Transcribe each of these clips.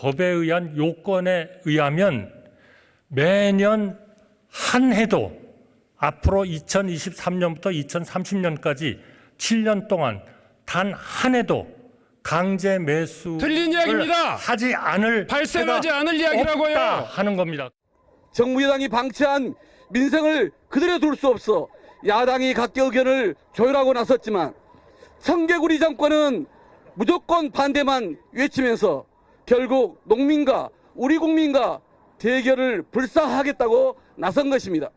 법에 의한 요건에 의하면 매년 한 해도 앞으로 2023년부터 2030년까지 7년 동안 단 한 해도 강제 매수를 틀린 이야기입니다. 하지 않을 발생하지 해가 않을 이야기라고요. 없다 하는 겁니다. 정부 여당이 방치한 민생을 그대로 둘 수 없어 야당이 각계 의견을 조율하고 나섰지만 청개구리 정권은 무조건 반대만 외치면서 결국 농민과 우리 국민과 대결을 불사하겠다고 나선 것입니다.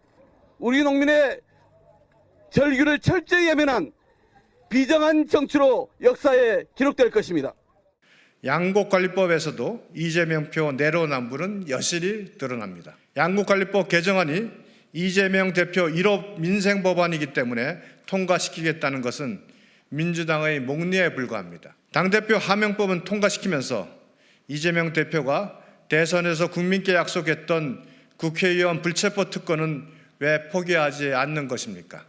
우리 농민의 절규를 철저히 외면한 비정한 정치로 역사에 기록될 것입니다. 양곡관리법에서도 이재명표 내로남불은 여실히 드러납니다. 양곡관리법 개정안이 이재명 대표 1호 민생법안이기 때문에 통과시키겠다는 것은 민주당의 목리에 불과합니다. 당대표 하명법은 통과시키면서 이재명 대표가 대선에서 국민께 약속했던 국회의원 불체포 특권은 왜 포기하지 않는 것입니까?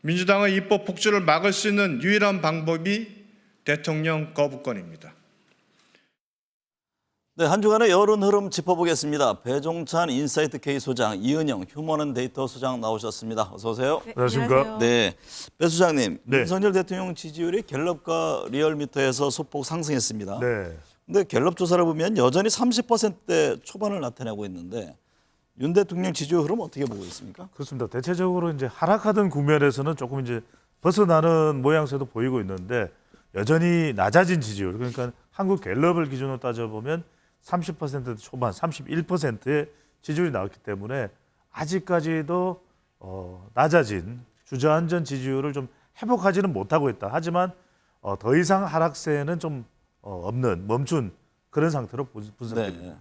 민주당의 입법 폭주를 막을 수 있는 유일한 방법이 대통령 거부권입니다. 네, 한 주간의 여론 흐름 짚어보겠습니다. 배종찬 인사이트 K 소장, 이은영 휴먼앤데이터 소장 나오셨습니다. 어서 오세요. 네, 안녕하십니까. 네, 배 소장님, 네. 윤석열 대통령 지지율이 갤럽과 리얼미터에서 소폭 상승했습니다. 네. 근데 갤럽 조사를 보면 여전히 30%대 초반을 나타내고 있는데 윤 대통령 지지율 흐름 어떻게 보고 있습니까? 그렇습니다. 대체적으로 이제 하락하던 국면에서는 조금 이제 벗어나는 모양새도 보이고 있는데 여전히 낮아진 지지율, 그러니까 한국 갤럽을 기준으로 따져보면 30% 초반, 31%의 지지율이 나왔기 때문에 아직까지도 낮아진 주저앉은 지지율을 좀 회복하지는 못하고 있다. 하지만 더 이상 하락세는 좀 없는, 멈춘 그런 상태로 분석됩니다. 네.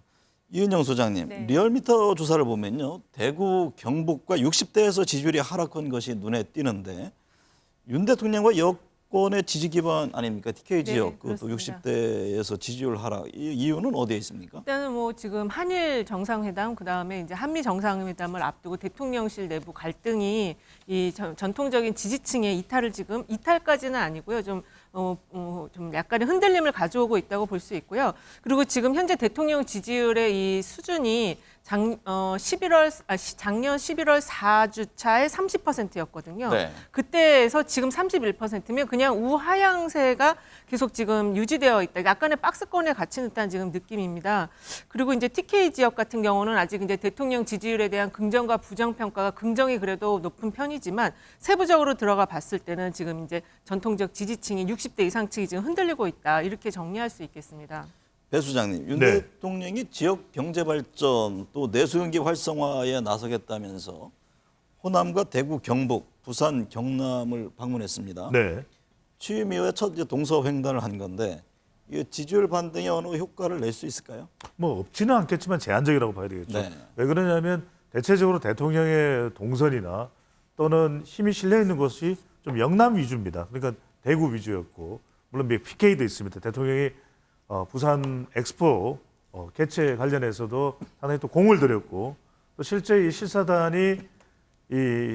이은영 소장님, 네. 리얼미터 조사를 보면요, 대구, 경북과 60대에서 지지율이 하락한 것이 눈에 띄는데 윤 대통령과 여권의 지지 기반 아닙니까? TK 지역, 네, 그것도 그렇습니다. 60대에서 지지율 하락, 이 이유는 어디에 있습니까? 일단은 뭐 지금 한일 정상회담 그다음에 이제 한미 정상회담을 앞두고 대통령실 내부 갈등이 이 전통적인 지지층의 이탈을 지금 이탈까지는 아니고요. 좀 약간의 흔들림을 가져오고 있다고 볼 수 있고요. 그리고 지금 현재 대통령 지지율의 이 수준이 작년 11월 4주차에 30%였거든요. 네. 그때에서 지금 31%면 그냥 우하향세가 계속 지금 유지되어 있다. 약간의 박스권에 갇힌 듯한 지금 느낌입니다. 그리고 이제 TK 지역 같은 경우는 아직 이제 대통령 지지율에 대한 긍정과 부정 평가가 긍정이 그래도 높은 편이지만 세부적으로 들어가 봤을 때는 지금 이제 전통적 지지층이 60대 이상층이 지금 흔들리고 있다. 이렇게 정리할 수 있겠습니다. 배 소장님, 윤 네. 대통령이 지역 경제 발전 또 내수경기 활성화에 나서겠다면서 호남과 대구, 경북, 부산, 경남을 방문했습니다. 네. 취임 이후에 첫 이제 동서횡단을 한 건데 이 지지율 반등에 어느 효과를 낼 수 있을까요? 뭐 없지는 않겠지만 제한적이라고 봐야 되겠죠. 네. 왜 그러냐면 대체적으로 대통령의 동선이나 또는 힘이 실려 있는 곳이 좀 영남 위주입니다. 그러니까 대구 위주였고 물론 PK도 있습니다. 대통령이 부산 엑스포 개최 관련해서도 상당히 또 공을 들였고 또 실제 이 실사단이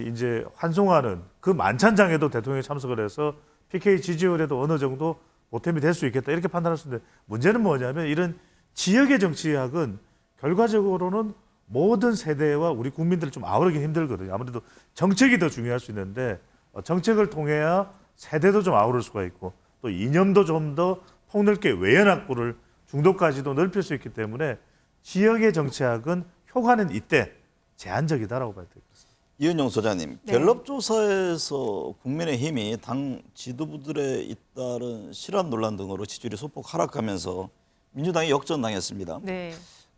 이제 환송하는 그 만찬장에도 대통령이 참석을 해서 PK 지지율에도 어느 정도 보탬이 될 수 있겠다 이렇게 판단할 수 있는데 문제는 뭐냐면 이런 지역의 정치학은 결과적으로는 모든 세대와 우리 국민들을 좀 아우르기 힘들거든요. 아무래도 정책이 더 중요할 수 있는데 정책을 통해야 세대도 좀 아우를 수가 있고 또 이념도 좀 더 폭넓게 외연 확보를 중도까지도 넓힐 수 있기 때문에 지역의 정치학은 효과는 이때 제한적이다라고 봐야 되겠습니다. 이은영 소장님, 네. 갤럽 조사에서 국민의힘이 당 지도부들에 잇따른 실안 논란 등으로 지지율이 소폭 하락하면서 민주당이 역전당했습니다. 네.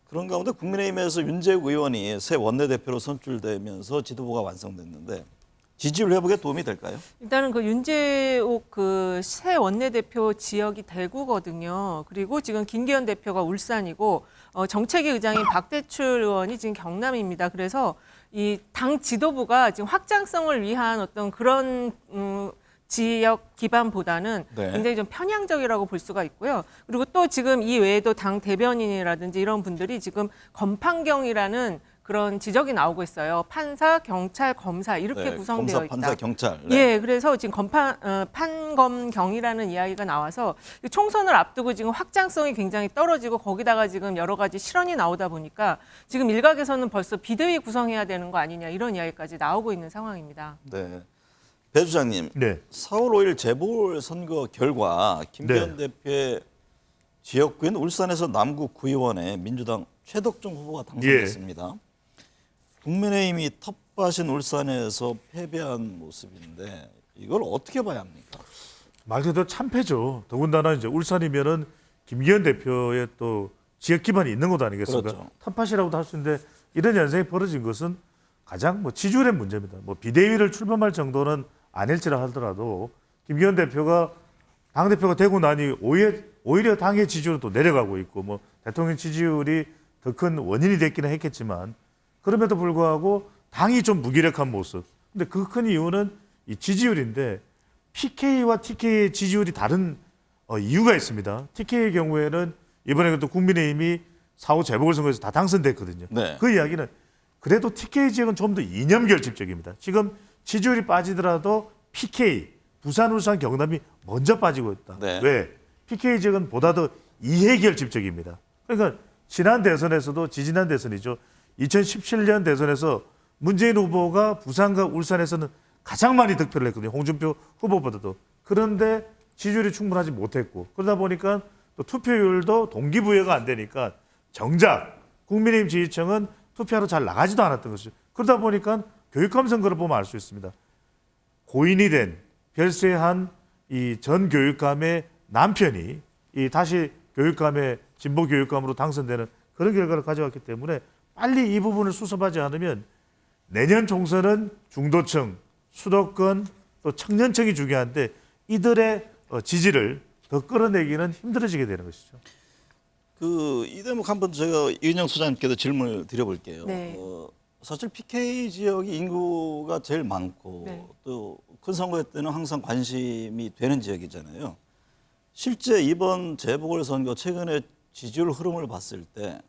그런 가운데 국민의힘에서 윤재욱 의원이 새 원내대표로 선출되면서 지도부가 완성됐는데 지지율 회복에 도움이 될까요? 일단은 그 윤재옥 그 새 원내대표 지역이 대구거든요. 그리고 지금 김기현 대표가 울산이고 정책위 의장인 박대출 의원이 지금 경남입니다. 그래서 이 당 지도부가 지금 확장성을 위한 어떤 그런 지역 기반보다는 네. 굉장히 좀 편향적이라고 볼 수가 있고요. 그리고 또 지금 이 외에도 당 대변인이라든지 이런 분들이 지금 건판경이라는 그런 지적이 나오고 있어요. 판사, 경찰, 검사 이렇게 네, 구성되어 검사, 있다. 판사, 경찰. 네. 예, 그래서 지금 판검경이라는 이야기가 나와서 총선을 앞두고 지금 확장성이 굉장히 떨어지고 거기다가 지금 여러 가지 실언이 나오다 보니까 지금 일각에서는 벌써 비대위 구성해야 되는 거 아니냐 이런 이야기까지 나오고 있는 상황입니다. 네. 배 주장님, 네. 4월 5일 재보궐선거 결과 김기현 대표의 지역구인 울산에서 남구 구의원에 민주당 최덕종 후보가 당선됐습니다. 국민의힘이 텃밭인 울산에서 패배한 모습인데 이걸 어떻게 봐야 합니까? 말 그대로 참패죠. 더군다나 이제 울산이면은 김기현 대표의 또 지역 기반이 있는 곳 아니겠습니까? 그렇죠. 텃밭이라고도 할 수 있는데 이런 현상이 벌어진 것은 가장 뭐 지지율의 문제입니다. 뭐 비대위를 출범할 정도는 아닐지라 하더라도 김기현 대표가 당 대표가 되고 나니 오히려 당의 지지율은 또 내려가고 있고 뭐 대통령 지지율이 더 큰 원인이 됐기는 했겠지만 그럼에도 불구하고 당이 좀 무기력한 모습. 근데 그 큰 이유는 이 지지율인데 PK와 TK의 지지율이 다른 이유가 있습니다. TK의 경우에는 이번에 또 국민의힘이 4호 재보궐선거에서 다 당선됐거든요. 네. 그 이야기는 그래도 TK 지역은 좀 더 이념 결집적입니다. 지금 지지율이 빠지더라도 PK, 부산, 울산, 경남이 먼저 빠지고 있다. 네. 왜? PK 지역은 보다 더 이해 결집적입니다. 그러니까 지난 대선에서도 지지난 대선이죠. 2017년 대선에서 문재인 후보가 부산과 울산에서는 가장 많이 득표를 했거든요. 홍준표 후보보다도. 그런데 지지율이 충분하지 못했고 그러다 보니까 또 투표율도 동기부여가 안 되니까 정작 국민의힘 지지층은 투표하러 잘 나가지도 않았던 것이죠. 그러다 보니까 교육감 선거를 보면 알 수 있습니다. 고인이 된 별세한 이 전 교육감의 남편이 이 다시 교육감의 진보 교육감으로 당선되는 그런 결과를 가져왔기 때문에 빨리 이 부분을 수습하지 않으면 내년 총선은 중도층, 수도권 또 청년층이 중요한데 이들의 지지를 더 끌어내기는 힘들어지게 되는 것이죠. 이 대목 한번 제가 이은영 소장님께도 질문을 드려볼게요. 네. 사실 PK 지역이 인구가 제일 많고 네. 또 큰 선거 때는 항상 관심이 되는 지역이잖아요. 실제 이번 재보궐선거 최근에 지지율 흐름을 봤을 때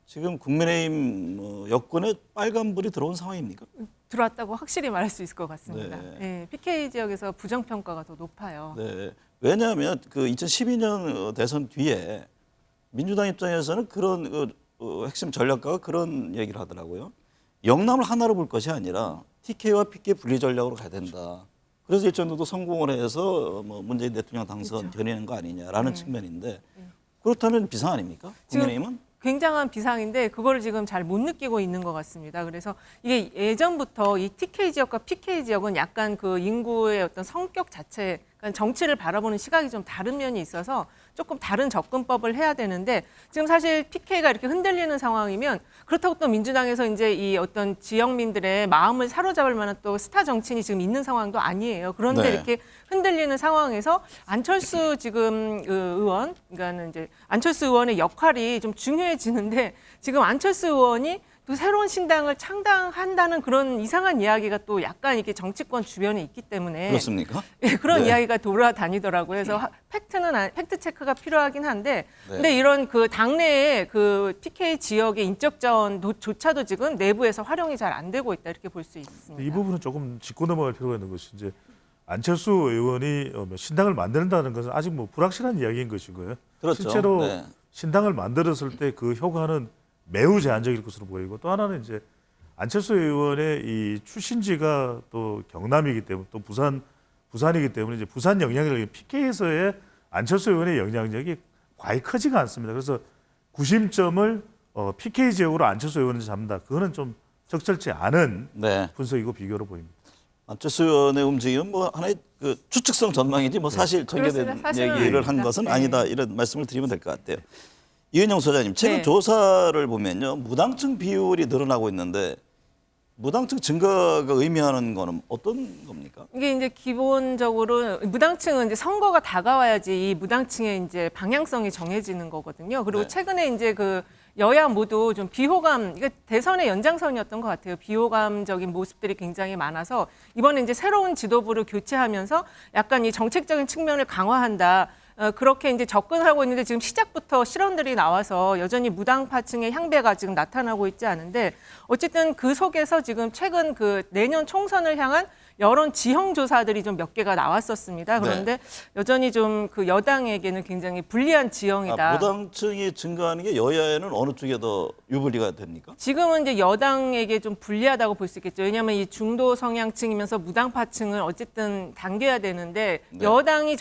지금 국민의힘 여권에 빨간불이 들어온 상황입니까? 들어왔다고 확실히 말할 수 있을 것 같습니다. 네. 예, PK 지역에서 부정평가가 더 높아요. 네. 왜냐하면 그 2012년 대선 뒤에 민주당 입장에서는 그런 핵심 전략가가 그런 얘기를 하더라고요. 영남을 하나로 볼 것이 아니라 TK와 PK 분리 전략으로 가야 된다. 그래서 일정도 성공을 해서 뭐 문재인 대통령 당선 그렇죠. 겨내는 거 아니냐라는 측면인데 그렇다면 비상 아닙니까? 지금 국민의힘은? 굉장한 비상인데 그걸 지금 잘 못 느끼고 있는 것 같습니다. 그래서 이게 예전부터 이 TK 지역과 PK 지역은 약간 그 인구의 어떤 성격 자체, 그러니까 정치를 바라보는 시각이 좀 다른 면이 있어서 조금 다른 접근법을 해야 되는데 지금 사실 PK가 이렇게 흔들리는 상황이면 그렇다고 또 민주당에서 이제 이 어떤 지역민들의 마음을 사로잡을 만한 또 스타 정치인이 지금 있는 상황도 아니에요. 그런데 네. 이렇게 흔들리는 상황에서 안철수 지금 그 의원, 그러니까는 이제 안철수 의원의 역할이 좀 중요해지는데 지금 안철수 의원이 또 새로운 신당을 창당한다는 그런 이상한 이야기가 또 약간 이렇게 정치권 주변에 있기 때문에 그렇습니까? 예, 그런 네. 이야기가 돌아다니더라고요. 그래서 팩트 체크가 필요하긴 한데, 네. 근데 이런 그 당내의 그 PK 지역의 인적 자원조차도 지금 내부에서 활용이 잘 안 되고 있다 이렇게 볼 수 있습니다. 이 부분은 조금 짚고 넘어갈 필요가 있는 것이 이제 안철수 의원이 신당을 만든다는 것은 아직 뭐 불확실한 이야기인 것이고요. 그렇죠. 실제로 네. 신당을 만들었을 때 그 효과는 매우 제한적일 것으로 보이고 또 하나는 이제 안철수 의원의 이 출신지가 또 경남이기 때문에 또 부산이기 때문에 이제 부산 영향력이 PK에서의 안철수 의원의 영향력이 과히 크지가 않습니다. 그래서 구심점을 PK 지역으로 안철수 의원을 잡는다. 그거는 좀 적절치 않은 네. 분석이고 비교로 보입니다. 안철수 의원의 움직임은 뭐 하나의 그 추측성 전망이지 뭐 사실 전개된 그렇습니다. 사실은 얘기를 한 아닙니다. 것은 네. 아니다 이런 말씀을 드리면 될 것 같아요. 이은영 소장님 최근 네. 조사를 보면요 무당층 비율이 늘어나고 있는데 무당층 증가가 의미하는 거는 어떤 겁니까? 이게 이제 기본적으로 무당층은 이제 선거가 다가와야지 이 무당층의 이제 방향성이 정해지는 거거든요. 그리고 네. 최근에 이제 그 여야 모두 좀 비호감, 이게 대선의 연장선이었던 것 같아요. 비호감적인 모습들이 굉장히 많아서 이번에 이제 새로운 지도부를 교체하면서 약간 이 정책적인 측면을 강화한다. 그렇게 이제 접근을 하고 있는데 지금 시작부터 실언들이 나와서 여전히 무당파층의 향배가 지금 나타나고 있지 않은데 어쨌든 그 속에서 지금 최근 그 내년 총선을 향한 여론 지형 조사들이 좀 몇 개가 나왔었습니다. 그런데 여전히 좀 그 여당에게는 굉장히 불리한 지형이다. 무당층이 증가하는 게 여야에는 어느 쪽에 더 유불리가 됩니까? 지금은 이제 여당에게 좀 불리하다고 볼 수 있겠죠. 왜냐하면 이 중도 성향층이면서 무당파층을 어쨌든 당겨야 되는데 네. 여당이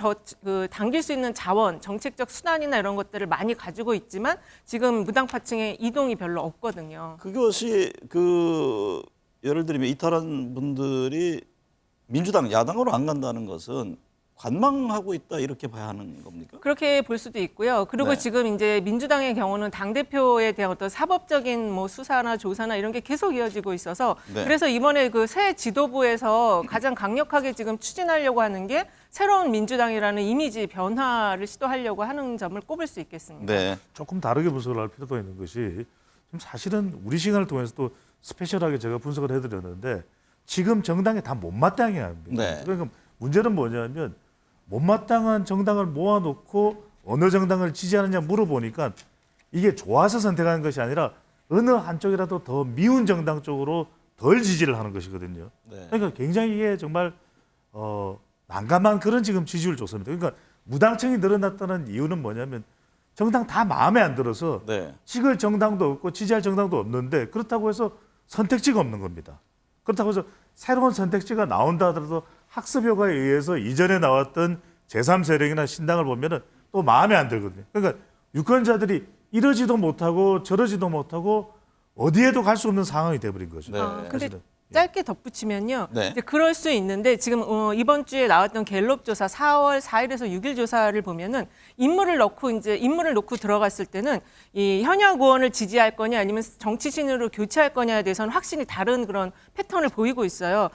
당길 수 있는 자원, 정책적 수단이나 이런 것들을 많이 가지고 있지만 지금 무당파층의 이동이 별로 없거든요. 그것이 그 예를 들면 이탈한 분들이 민주당 야당으로 안 간다는 것은 관망하고 있다 이렇게 봐야 하는 겁니까? 그렇게 볼 수도 있고요. 그리고 네. 지금 이제 민주당의 경우는 당대표에 대한 어떤 사법적인 뭐 수사나 조사나 이런 게 계속 이어지고 있어서 네. 그래서 이번에 그 새 지도부에서 가장 강력하게 지금 추진하려고 하는 게 새로운 민주당이라는 이미지 변화를 시도하려고 하는 점을 꼽을 수 있겠습니다. 네. 조금 다르게 분석을 할 필요가 있는 것이 지금 사실은 우리 시간을 통해서 또 스페셜하게 제가 분석을 해드렸는데 지금 정당이 다 못마땅해야 합니다. 네. 그러니까 문제는 뭐냐면 못마땅한 정당을 모아놓고 어느 정당을 지지하느냐 물어보니까 이게 좋아서 선택하는 것이 아니라 어느 한쪽이라도 더 미운 정당 쪽으로 덜 지지를 하는 것이거든요. 네. 그러니까 굉장히 이게 정말 난감한 그런 지금 지지율 조사입니다. 그러니까 무당층이 늘어났다는 이유는 뭐냐면 정당 다 마음에 안 들어서 네. 찍을 정당도 없고 지지할 정당도 없는데 그렇다고 해서 선택지가 없는 겁니다. 그렇다고 해서 새로운 선택지가 나온다 하더라도 학습 효과에 의해서 이전에 나왔던 제3세력이나 신당을 보면은 또 마음에 안 들거든요. 그러니까 유권자들이 이러지도 못하고 저러지도 못하고 어디에도 갈 수 없는 상황이 돼버린 거죠. 네. 근데 사실은. 짧게 덧붙이면요. 네. 이제 그럴 수 있는데 지금 이번 주에 나왔던 갤럽 조사 4월 4일에서 6일 조사를 보면은 인물을 놓고 들어갔을 때는 이 현역 의원을 지지할 거냐 아니면 정치신으로 교체할 거냐에 대해서는 확실히 다른 그런 패턴을 보이고 있어요.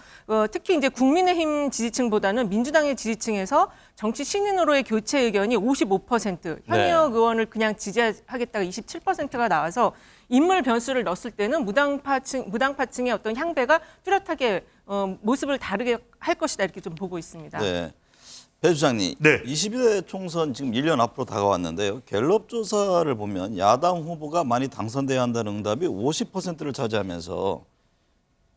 특히 이제 국민의힘 지지층보다는 민주당의 지지층에서 정치 신인으로의 교체 의견이 55%, 현역 의원을 그냥 지지하겠다가 27%가 나와서 인물 변수를 넣었을 때는 무당파층의 어떤 향배가 뚜렷하게 모습을 다르게 할 것이다 이렇게 좀 보고 있습니다. 네. 배 주장님, 네. 22대 총선 지금 1년 앞으로 다가왔는데요. 갤럽 조사를 보면 야당 후보가 많이 당선돼야 한다는 응답이 50%를 차지하면서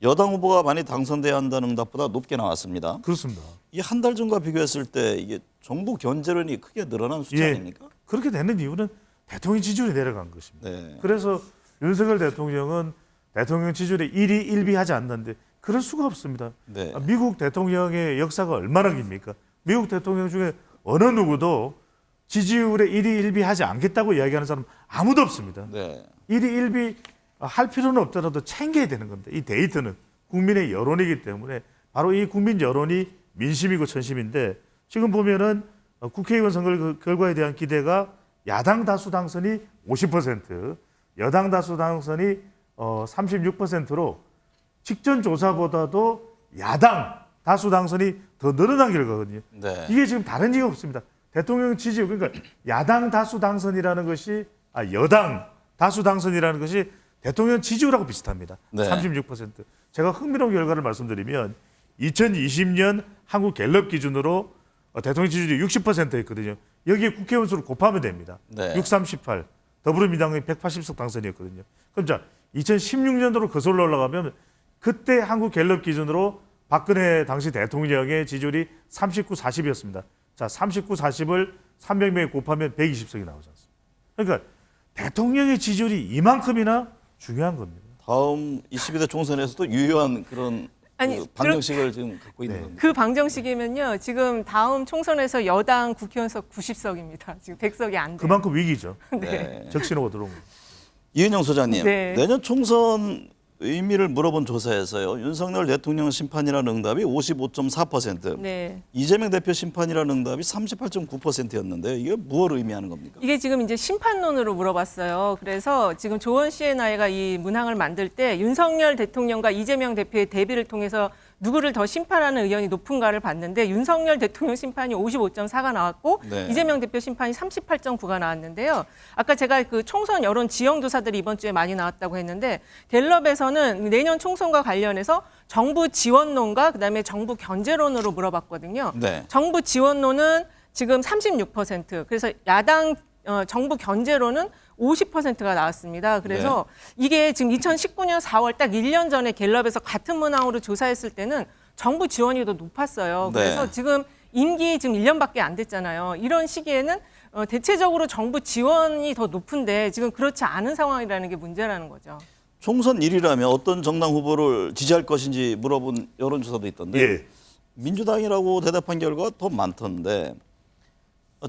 여당 후보가 많이 당선돼야 한다는 응답보다 높게 나왔습니다. 그렇습니다. 이 한 달 전과 비교했을 때 이게 정부 견제론이 크게 늘어난 수치 아닙니까? 그렇게 되는 이유는 대통령 지지율이 내려간 것입니다. 네. 그래서 윤석열 대통령은 대통령 지지율에 1위 1비하지 않는데 그럴 수가 없습니다. 네. 미국 대통령의 역사가 얼마나 깁니까? 미국 대통령 중에 어느 누구도 지지율에 1위 1비하지 않겠다고 이야기하는 사람 아무도 없습니다. 네. 1위 1비 할 필요는 없더라도 챙겨야 되는 겁니다. 이 데이터는 국민의 여론이기 때문에 바로 이 국민 여론이 민심이고 천심인데 지금 보면은 국회의원 선거 결과에 대한 기대가 야당 다수 당선이 50%, 여당 다수 당선이 36%로 직전 조사보다도 야당 다수 당선이 더 늘어난 결과거든요. 네. 이게 지금 다른 이유가 없습니다. 대통령 지지율 그러니까 야당 다수 당선이라는 것이 여당 다수 당선이라는 것이 대통령 지지율하고 비슷합니다. 네. 36%. 제가 흥미로운 결과를 말씀드리면 2020년 한국 갤럽 기준으로 대통령 지지율이 60%였거든요. 여기에 국회의원 수를 곱하면 됩니다. 네. 638. 더불어민주당이 180석 당선이었거든요. 그럼 자 2016년도로 거슬러 올라가면 그때 한국 갤럽 기준으로 박근혜 당시 대통령의 지지율이 39, 40이었습니다. 자 39, 40을 300명에 곱하면 120석이 나오지 않습니까? 그러니까 대통령의 지지율이 이만큼이나 중요한 겁니다. 다음 22대 총선에서도 유효한 그런 아니, 방정식을 지금 갖고 있는 네. 겁니다. 그 방정식이면요. 지금 다음 총선에서 여당 국회의원석 90석입니다. 지금 100석이 안 돼요. 그만큼 위기죠. 네. 적신호가 들어온 거예요. 이은영 소장님, 네. 내년 총선 의미를 물어본 조사에서요. 윤석열 대통령 심판이라는 응답이 55.4%, 네. 이재명 대표 심판이라는 응답이 38.9%였는데 이게 무엇을 의미하는 겁니까? 이게 지금 이제 심판론으로 물어봤어요. 그래서 지금 조원 C&I가 이 문항을 만들 때 윤석열 대통령과 이재명 대표의 대비를 통해서 누구를 더 심판하는 의견이 높은가를 봤는데 윤석열 대통령 심판이 55.4가 나왔고 네. 이재명 대표 심판이 38.9가 나왔는데요. 아까 제가 그 총선 여론 지형 조사들이 이번 주에 많이 나왔다고 했는데 갤럽에서는 내년 총선과 관련해서 정부 지원론과 그다음에 정부 견제론으로 물어봤거든요. 네. 정부 지원론은 지금 36%. 그래서 야당 정부 견제로는 50%가 나왔습니다. 그래서 이게 지금 2019년 4월 딱 1년 전에 갤럽에서 같은 문항으로 조사했을 때는 정부 지원이 더 높았어요. 그래서 네. 지금 임기 지금 1년밖에 안 됐잖아요. 이런 시기에는 대체적으로 정부 지원이 더 높은데 지금 그렇지 않은 상황이라는 게 문제라는 거죠. 총선 1위라면 어떤 정당 후보를 지지할 것인지 물어본 여론조사도 있던데 예. 민주당이라고 대답한 결과가 더 많던데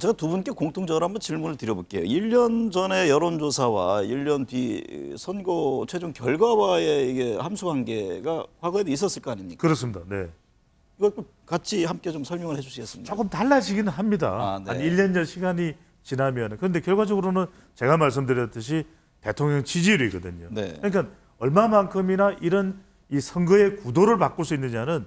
제가 두 분께 공통적으로 한번 질문을 드려볼게요. 1년 전의 여론조사와 1년 뒤 선거 최종 결과와의 이게 함수관계가 과거에도 있었을 거 아닙니까? 그렇습니다. 네. 이걸 같이 함께 좀 설명을 해주시겠습니까? 조금 달라지기는 합니다. 아, 네. 한 1년 전 시간이 지나면. 그런데 결과적으로는 제가 말씀드렸듯이 대통령 지지율이거든요. 네. 그러니까 얼마만큼이나 이런 이 선거의 구도를 바꿀 수 있느냐는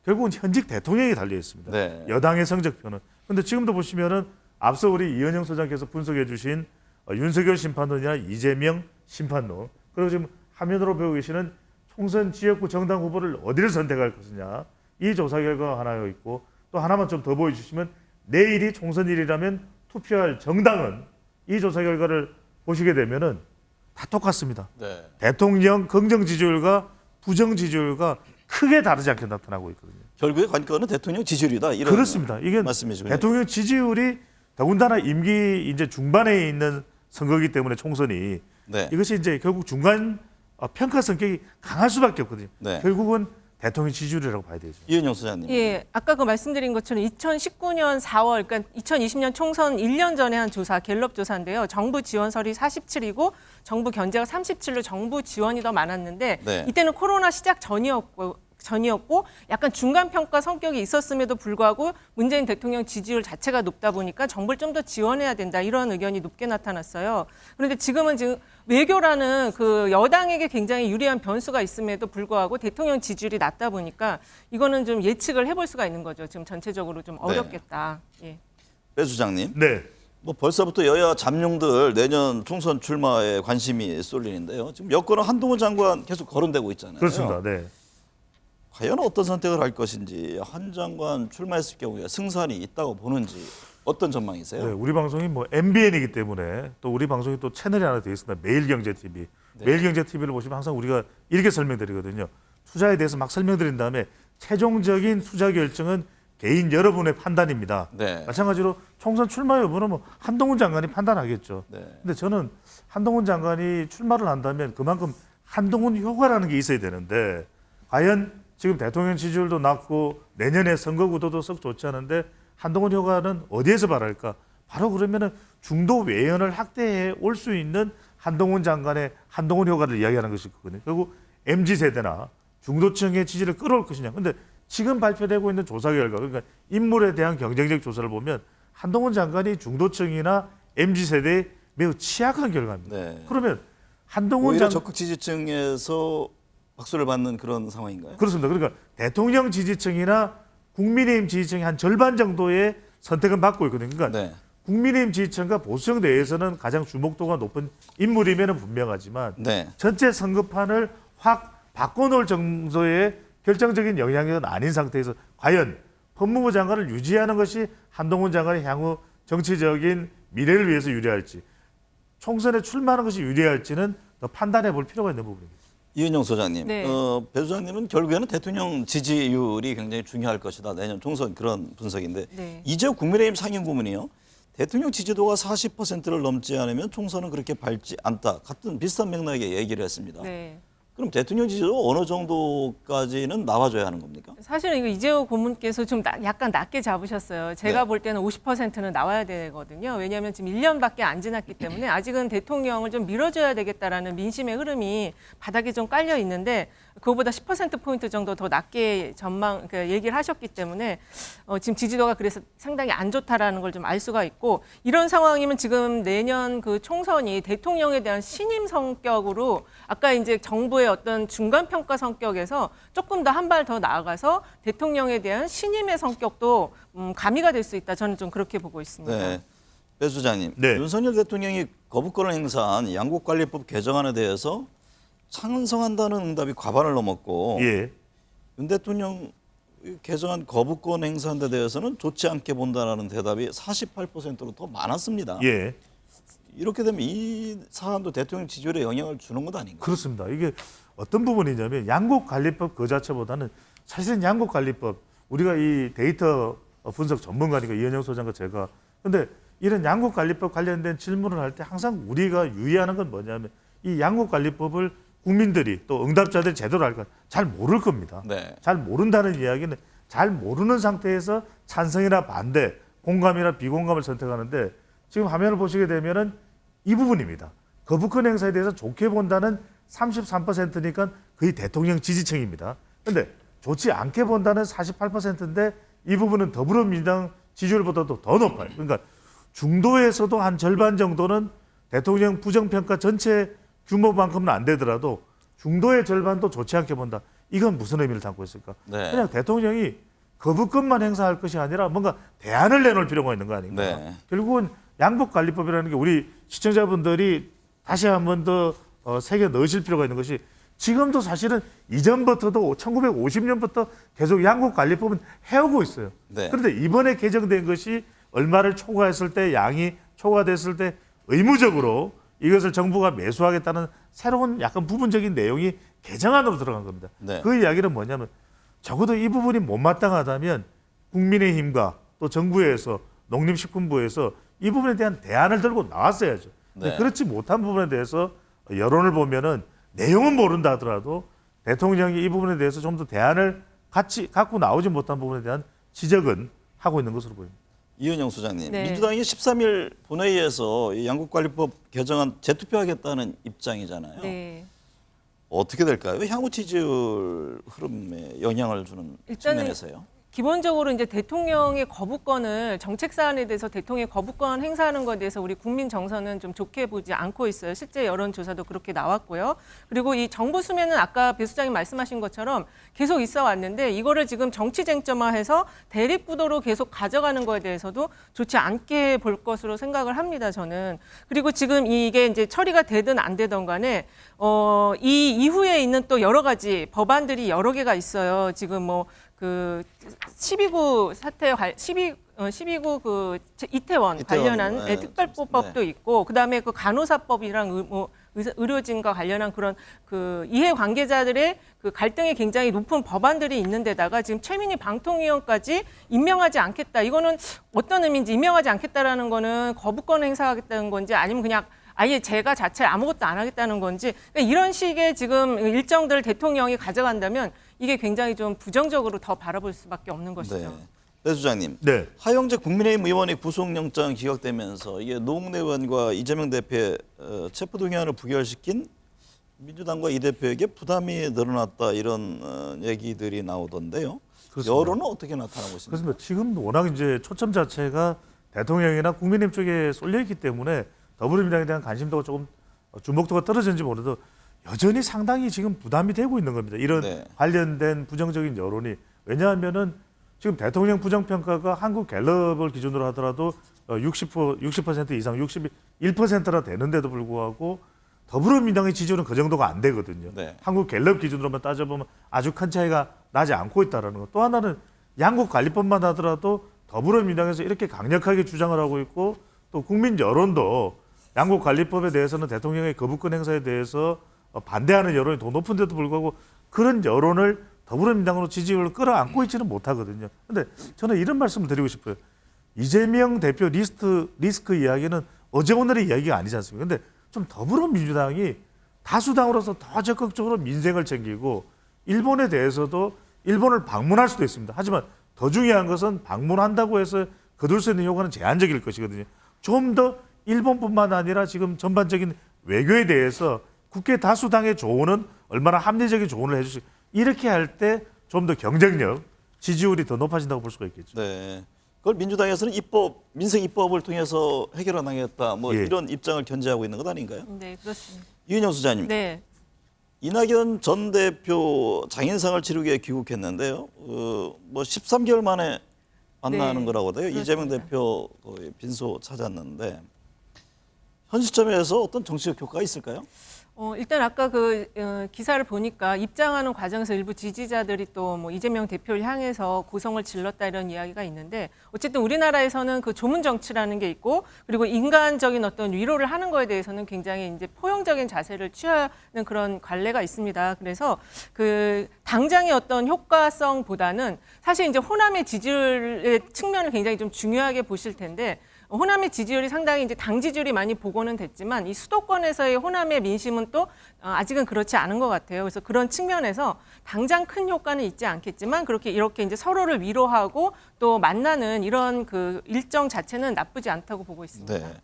결국은 현직 대통령이 달려 있습니다. 네. 여당의 성적표는. 그런데 지금도 보시면은 앞서 우리 이현영 소장께서 분석해 주신 윤석열 심판론이나 이재명 심판론, 그리고 지금 화면으로 보고 계시는 총선 지역구 정당 후보를 어디를 선택할 것이냐, 이 조사 결과가 하나 있고, 또 하나만 좀 더 보여주시면 내일이 총선일이라면 투표할 정당은 이 조사 결과를 보시게 되면은 다 똑같습니다. 네. 대통령 긍정 지지율과 부정 지지율과 크게 다르지 않게 나타나고 있거든요. 결국에 관건은 대통령 지지율이다. 이런 그렇습니다. 이게 말씀이시죠. 대통령 지지율이 더군다나 임기 이제 중반에 있는 선거이기 때문에 총선이 네. 이것이 이제 결국 중간 평가 성격이 강할 수밖에 없거든요. 네. 결국은 대통령 지지율이라고 봐야 되죠. 이은영 소장님. 예, 아까 그 말씀드린 것처럼 2019년 4월, 그러니까 2020년 총선 1년 전에 한 조사, 갤럽 조사인데요. 정부 지원설이 47이고 정부 견제가 37로 정부 지원이 더 많았는데 네. 이때는 코로나 시작 전이었고 약간 중간 평가 성격이 있었음에도 불구하고 문재인 대통령 지지율 자체가 높다 보니까 정부를 좀 더 지원해야 된다 이런 의견이 높게 나타났어요. 그런데 지금은 지금 외교라는 그 여당에게 굉장히 유리한 변수가 있음에도 불구하고 대통령 지지율이 낮다 보니까 이거는 좀 예측을 해볼 수가 있는 거죠. 지금 전체적으로 좀 어렵겠다. 예. 배 수장님. 네. 뭐 벌써부터 여야 잠룡들 내년 총선 출마에 관심이 쏠리는데요. 지금 여권은 한동훈 장관 계속 거론되고 있잖아요. 그렇습니다. 네. 과연 어떤 선택을 할 것인지, 한 장관 출마했을 경우에 승산이 있다고 보는지 어떤 전망이세요? 네, 우리 방송이 뭐 MBN이기 때문에 또 우리 방송이 또 채널이 하나 되어 있습니다. 매일경제TV. 매일경제TV를 보시면 항상 우리가 이렇게 설명드리거든요. 투자에 대해서 막 설명드린 다음에 최종적인 투자 결정은 개인 여러분의 판단입니다. 네. 마찬가지로 총선 출마 여부는 뭐 한동훈 장관이 판단하겠죠. 네. 근데 저는 한동훈 장관이 출마를 한다면 그만큼 한동훈 효과라는 게 있어야 되는데 과연 지금 대통령 지지율도 낮고 내년에 선거 구도도 썩 좋지 않은데 한동훈 효과는 어디에서 발할까? 바로 그러면은 중도 외연을 확대해 올 수 있는 한동훈 장관의 한동훈 효과를 이야기하는 것일 거거든요. 결국 MZ세대나 중도층의 지지를 끌어올 것이냐. 근데 지금 발표되고 있는 조사 결과, 그러니까 인물에 대한 경쟁적 조사를 보면 한동훈 장관이 중도층이나 MZ세대에 매우 취약한 결과입니다. 네. 그러면 한동훈 오히려 장관 적극 지지층에서 박수를 받는 그런 상황인가요? 그렇습니다. 그러니까 대통령 지지층이나 국민의힘 지지층이 한 절반 정도의 선택은 받고 있거든요. 그러니까 네. 국민의힘 지지층과 보수층 내에서는 가장 주목도가 높은 인물이면 분명하지만 네. 전체 선거판을 확 바꿔놓을 정도의 결정적인 영향력은 아닌 상태에서 과연 법무부 장관을 유지하는 것이 한동훈 장관의 향후 정치적인 미래를 위해서 유리할지 총선에 출마하는 것이 유리할지는 더 판단해 볼 필요가 있는 부분입니다. 이은영 소장님, 네. 배 소장님은 결국에는 대통령 지지율이 굉장히 중요할 것이다. 내년 총선 그런 분석인데 네. 이재호 국민의힘 상임고문이요. 대통령 지지도가 40%를 넘지 않으면 총선은 그렇게 밝지 않다. 같은 비슷한 맥락의 얘기를 했습니다. 네. 그럼 대통령 지지도 어느 정도까지는 나와줘야 하는 겁니까? 사실은 이거 이재호 고문께서 좀 약간 낮게 잡으셨어요. 제가 네. 볼 때는 50%는 나와야 되거든요. 왜냐하면 지금 1년밖에 안 지났기 때문에 아직은 대통령을 좀 밀어줘야 되겠다라는 민심의 흐름이 바닥에 좀 깔려 있는데 그거보다 10%포인트 정도 더 낮게 얘기를 하셨기 때문에 지금 지지도가 그래서 상당히 안 좋다라는 걸 좀 알 수가 있고 이런 상황이면 지금 내년 그 총선이 대통령에 대한 신임 성격으로 아까 이제 정부의 어떤 중간 평가 성격에서 조금 더 한 발 더 나아가서 대통령에 대한 신임의 성격도 가미가 될 수 있다. 저는 좀 그렇게 보고 있습니다. 네. 배 소장님, 네. 윤석열 대통령이 거부권을 행사한 양국관리법 개정안에 대해서 찬성한다는 응답이 과반을 넘었고 예. 윤 대통령 개정안 거부권 행사한 데 대해서는 좋지 않게 본다라는 대답이 48%로 더 많았습니다. 예, 이렇게 되면 이 사안도 대통령 지지율에 영향을 주는 것 아닌가요? 그렇습니다. 이게 어떤 부분이냐면 양국관리법 그 자체보다는 사실은 양국관리법 우리가 이 데이터 분석 전문가니까 이현영 소장과 제가 근데 이런 양국관리법 관련된 질문을 할 때 항상 우리가 유의하는 건 뭐냐면 이 양국관리법을 국민들이 또 응답자들이 제대로 알까 잘 모를 겁니다. 네. 잘 모른다는 이야기는 잘 모르는 상태에서 찬성이나 반대, 공감이나 비공감을 선택하는데 지금 화면을 보시게 되면은 이 부분입니다. 거부권 행사에 대해서 좋게 본다는 33%니까 거의 대통령 지지층입니다. 그런데 좋지 않게 본다는 48%인데 이 부분은 더불어민주당 지지율보다도 더 높아요. 그러니까 중도에서도 한 절반 정도는 대통령 부정평가 전체 규모만큼은 안 되더라도 중도의 절반도 좋지 않게 본다. 이건 무슨 의미를 담고 있을까? 네. 그냥 대통령이 거부권만 행사할 것이 아니라 뭔가 대안을 내놓을 필요가 있는 거 아닌가? 네. 결국은 양국관리법이라는 게 우리 시청자분들이 다시 한 번 더 새겨 넣으실 필요가 있는 것이 지금도 사실은 이전부터도 1950년부터 계속 양국관리법은 해오고 있어요. 네. 그런데 이번에 개정된 것이 얼마를 초과했을 때 양이 초과됐을 때 의무적으로 이것을 정부가 매수하겠다는 새로운 약간 부분적인 내용이 개정안으로 들어간 겁니다. 네. 그 이야기는 뭐냐면 적어도 이 부분이 못마땅하다면 국민의힘과 또 정부에서 농림식품부에서 이 부분에 대한 대안을 들고 나왔어야죠. 근데 네. 그렇지 못한 부분에 대해서 여론을 보면은 내용은 모른다 하더라도 대통령이 이 부분에 대해서 좀 더 대안을 같이 갖고 나오지 못한 부분에 대한 지적은 하고 있는 것으로 보입니다. 이은영 소장님, 네. 민주당이 13일 본회의에서 이 양국관리법 개정안 재투표하겠다는 입장이잖아요. 네. 어떻게 될까요? 향후 지지율 흐름에 영향을 주는 일단은 측면에서요. 기본적으로 이제 대통령의 거부권을 정책 사안에 대해서 대통령의 거부권 행사하는 것에 대해서 우리 국민 정서는 좀 좋게 보지 않고 있어요. 실제 여론조사도 그렇게 나왔고요. 그리고 이 정부 수면은 아까 배 수장님 말씀하신 것처럼 계속 있어 왔는데 이거를 지금 정치 쟁점화해서 대립 구도로 계속 가져가는 거에 대해서도 좋지 않게 볼 것으로 생각을 합니다. 저는. 그리고 지금 이게 이제 처리가 되든 안 되든 간에 이 이후에 있는 또 여러 가지 법안들이 여러 개가 있어요. 지금 뭐 그 12구 사태 12구 그 이태원 관련한 네, 특별법도 있고 그다음에 그 간호사법이랑 의료진과 관련한 그런 그 이해 관계자들의 그 갈등이 굉장히 높은 법안들이 있는데다가 지금 최민희 방통위원까지 임명하지 않겠다. 이거는 어떤 의미인지 임명하지 않겠다라는 거는 거부권 행사하겠다는 건지 아니면 그냥 아예 제가 자체 아무것도 안 하겠다는 건지 그러니까 이런 식의 지금 일정들을 대통령이 가져간다면 이게 굉장히 좀 부정적으로 더 바라볼 수밖에 없는 것이죠. 네. 배 수장님, 네. 하영재 국민의힘 의원의 구속영장 기각되면서 이게 노웅래 의원과 이재명 대표의 체포동의안을 부결시킨 민주당과 이 대표에게 부담이 늘어났다 이런 얘기들이 나오던데요. 그렇습니다. 여론은 어떻게 나타나고 있습니까? 그렇습니다. 지금 워낙 이제 초점 자체가 대통령이나 국민의힘 쪽에 쏠려 있기 때문에 더불어민주당에 대한 관심도가 조금 주목도가 떨어졌는지 모르도 여전히 상당히 지금 부담이 되고 있는 겁니다. 이런 네. 관련된 부정적인 여론이 왜냐하면은 지금 대통령 부정평가가 한국 갤럽을 기준으로 하더라도 60% 이상 61%나 되는데도 불구하고 더불어민주당의 지지율은 그 정도가 안 되거든요. 네. 한국 갤럽 기준으로만 따져보면 아주 큰 차이가 나지 않고 있다는 것. 또 하나는 양국관리법만 하더라도 더불어민주당에서 이렇게 강력하게 주장을 하고 있고 또 국민 여론도 양국관리법에 대해서는 대통령의 거부권 행사에 대해서 반대하는 여론이 더 높은데도 불구하고 그런 여론을 더불어민주당으로 지지율을 끌어안고 있지는 못하거든요. 그런데 저는 이런 말씀을 드리고 싶어요. 이재명 대표 리스크 이야기는 어제 오늘의 이야기가 아니지 않습니까? 근데 좀 더불어민주당이 다수당으로서 더 적극적으로 민생을 챙기고 일본에 대해서도 일본을 방문할 수도 있습니다. 하지만 더 중요한 것은 방문한다고 해서 거둘 수 있는 효과는 제한적일 것이거든요. 좀 더 일본뿐만 아니라 지금 전반적인 외교에 대해서 국회 다수당의 조언은 얼마나 합리적인 조언을 해줄 수 이렇게 할 때 좀 더 경쟁력, 지지율이 더 높아진다고 볼 수가 있겠죠. 네. 그걸 민주당에서는 민생 입법을 통해서 해결해 나가겠다 뭐 예. 이런 입장을 견지하고 있는 것 아닌가요? 네, 그렇습니다. 이은영 소장님, 네. 이낙연 전 대표 장인상을 치르기 위해 귀국했는데요. 뭐 13개월 만에 만나는 네, 거라고 해요. 그렇습니다. 이재명 대표 빈소 찾았는데 현 시점에서 어떤 정치적 효과가 있을까요? 일단 아까 기사를 보니까 입장하는 과정에서 일부 지지자들이 또 뭐 이재명 대표를 향해서 고성을 질렀다 이런 이야기가 있는데 어쨌든 우리나라에서는 그 조문 정치라는 게 있고 그리고 인간적인 어떤 위로를 하는 거에 대해서는 굉장히 이제 포용적인 자세를 취하는 그런 관례가 있습니다. 그래서 그 당장의 어떤 효과성보다는 사실 이제 호남의 지지율의 측면을 굉장히 좀 중요하게 보실 텐데 호남의 지지율이 상당히 이제 당 지지율이 많이 복원은 됐지만 이 수도권에서의 호남의 민심은 또 아직은 그렇지 않은 것 같아요. 그래서 그런 측면에서 당장 큰 효과는 있지 않겠지만 이렇게 이제 서로를 위로하고 또 만나는 이런 그 일정 자체는 나쁘지 않다고 보고 있습니다. 네.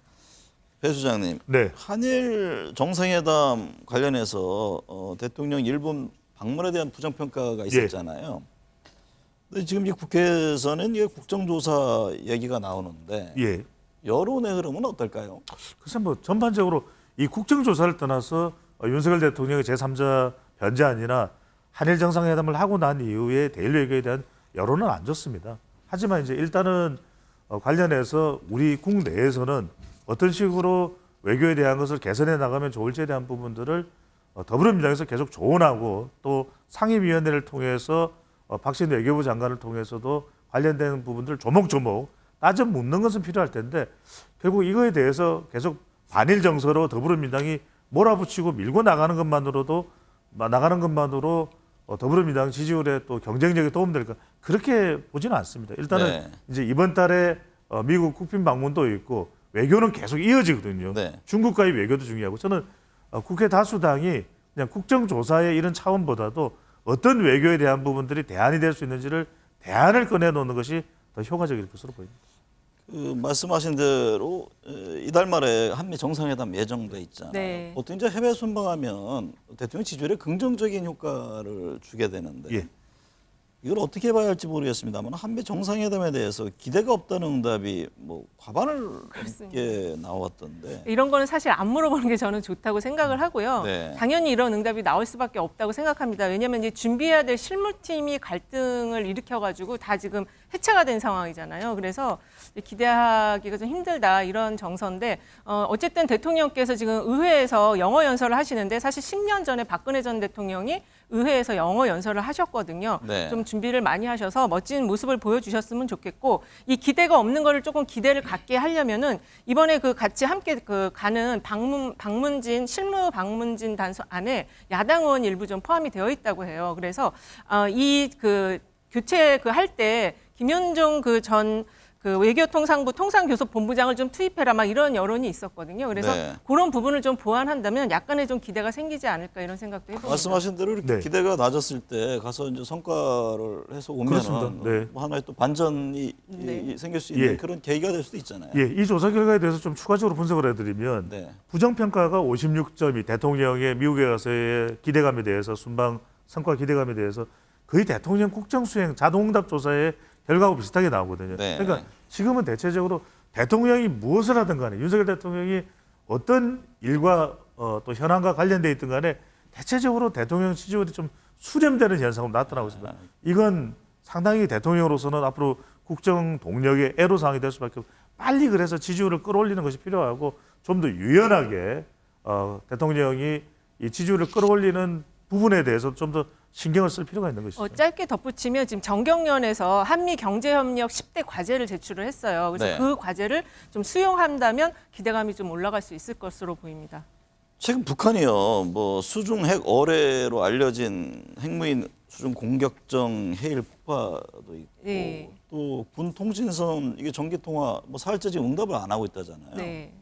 배 수장님, 네. 한일 정상회담 관련해서 대통령 일본 방문에 대한 부정평가가 있었잖아요. 근데 지금 이 국회에서는 이게 국정조사 얘기가 나오는데 예. 여론의 흐름은 어떨까요? 그래서 뭐 전반적으로 이 국정조사를 떠나서 윤석열 대통령의 제3자 변제안이나 한일 정상회담을 하고 난 이후에 대일 외교에 대한 여론은 안 좋습니다. 하지만 이제 일단은 관련해서 우리 국내에서는 어떤 식으로 외교에 대한 것을 개선해 나가면 좋을지에 대한 부분들을 더불어민주당에서 계속 조언하고 또 상임위원회를 통해서 박신 외교부 장관을 통해서도 관련된 부분들 조목조목 따져 묻는 것은 필요할 텐데 결국 이거에 대해서 계속 반일 정서로 더불어민주당이 몰아붙이고 밀고 나가는 것만으로 더불어민주당 지지율에 또 경쟁력에 도움될까 그렇게 보지는 않습니다. 일단은 네. 이제 이번 달에 미국 국빈 방문도 있고 외교는 계속 이어지거든요. 네. 중국과의 외교도 중요하고 저는 국회 다수당이 그냥 국정조사의 이런 차원보다도 어떤 외교에 대한 부분들이 대안이 될 수 있는지를 대안을 꺼내놓는 것이 더 효과적일 것으로 보입니다. 그 말씀하신 대로 이달 말에 한미 정상회담 예정돼 있잖아요. 네. 보통 이제 해외 순방하면 대통령 지지율에 긍정적인 효과를 주게 되는데 예. 이걸 어떻게 봐야 할지 모르겠습니다만 한미 정상회담에 대해서 기대가 없다는 응답이 뭐 과반을 넘게 나왔던데. 이런 거는 사실 안 물어보는 게 저는 좋다고 생각을 하고요. 네. 당연히 이런 응답이 나올 수밖에 없다고 생각합니다. 왜냐하면 이제 준비해야 될 실무팀이 갈등을 일으켜가지고 다 지금 해체가 된 상황이잖아요. 그래서 기대하기가 좀 힘들다 이런 정서인데 어쨌든 대통령께서 지금 의회에서 영어 연설을 하시는데 사실 10년 전에 박근혜 전 대통령이 의회에서 영어 연설을 하셨거든요. 네. 좀 준비를 많이 하셔서 멋진 모습을 보여주셨으면 좋겠고 이 기대가 없는 거를 조금 기대를 갖게 하려면은 이번에 그 같이 함께 가는 방문진 실무 방문진 단서 안에 야당 의원 일부 좀 포함이 되어 있다고 해요. 그래서 이 교체 할 때 김현종 전 외교통상부 통상교섭본부장을 좀 투입해라 막 이런 여론이 있었거든요. 그래서 네. 그런 부분을 좀 보완한다면 약간의 좀 기대가 생기지 않을까 이런 생각도 해봅니다. 말씀하신 대로 이렇게 네. 기대가 낮았을 때 가서 이제 성과를 해서 오면은 그렇습니다. 네. 뭐 하나의 또 반전이 네. 생길 수 있는 예. 그런 계기가 될 수도 있잖아요. 예, 이 조사 결과에 대해서 좀 추가적으로 분석을 해드리면 네. 부정평가가 56점이 대통령의 미국에 가서의 기대감에 대해서 순방 성과 기대감에 대해서 거의 대통령 국정수행 자동응답 조사의 결과하고 비슷하게 나오거든요. 네. 그러니까 지금은 대체적으로 대통령이 무엇을 하든 간에 윤석열 대통령이 어떤 일과 또 현안과 관련돼 있든 간에 대체적으로 대통령 지지율이 좀 수렴되는 현상으로 나타나고 있습니다. 이건 상당히 대통령으로서는 앞으로 국정 동력의 애로사항이 될 수밖에 없고 빨리 그래서 지지율을 끌어올리는 것이 필요하고 좀 더 유연하게 대통령이 이 지지율을 끌어올리는 부분에 대해서 좀 더 신경을 쓸 필요가 있는 것이죠. 짧게 덧붙이면 지금 정경련에서 한미 경제협력 10대 과제를 제출을 했어요. 그래서 네. 그 과제를 좀 수용한다면 기대감이 좀 올라갈 수 있을 것으로 보입니다. 최근 북한이요, 뭐 수중 핵 어뢰로 알려진 핵무인 수중 공격정 해일 폭파도 있고 네. 또 군 통신선 이게 전기 통화 뭐 사흘째 지금 응답을 안 하고 있다잖아요. 네.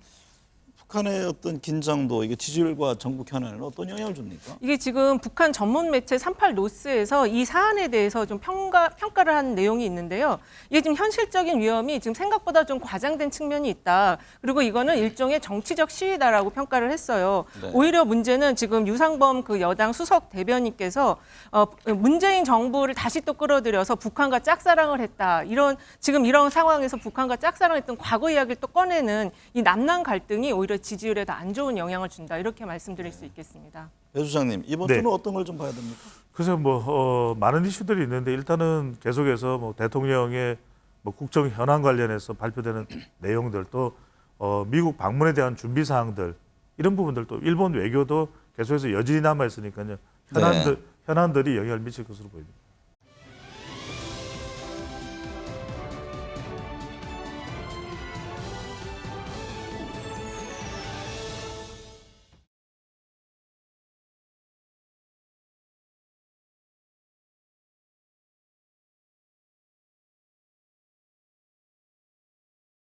북한의 어떤 긴장도 이게 지지율과 전국 현안에는 어떤 영향을 줍니까? 이게 지금 북한 전문 매체 38노스에서 이 사안에 대해서 좀 평가를 한 내용이 있는데요. 이게 지금 현실적인 위험이 지금 생각보다 좀 과장된 측면이 있다. 그리고 이거는 일종의 정치적 시위다라고 평가를 했어요. 네. 오히려 문제는 지금 유상범 여당 수석 대변인께서 문재인 정부를 다시 또 끌어들여서 북한과 짝사랑을 했다. 지금 이런 상황에서 북한과 짝사랑했던 과거 이야기를 또 꺼내는 이 남남 갈등이 오히려 지지율에 더 안 좋은 영향을 준다. 이렇게 말씀드릴 수 있겠습니다. 배 수장님, 이번 네. 주는 어떤 걸 좀 봐야 됩니까? 그래서 많은 이슈들이 있는데 일단은 계속해서 대통령의 국정 현안 관련해서 발표되는 내용들 또 미국 방문에 대한 준비 사항들 이런 부분들도 일본 외교도 계속해서 여진이 남아 있으니까요. 현안들이 영향을 미칠 것으로 보입니다.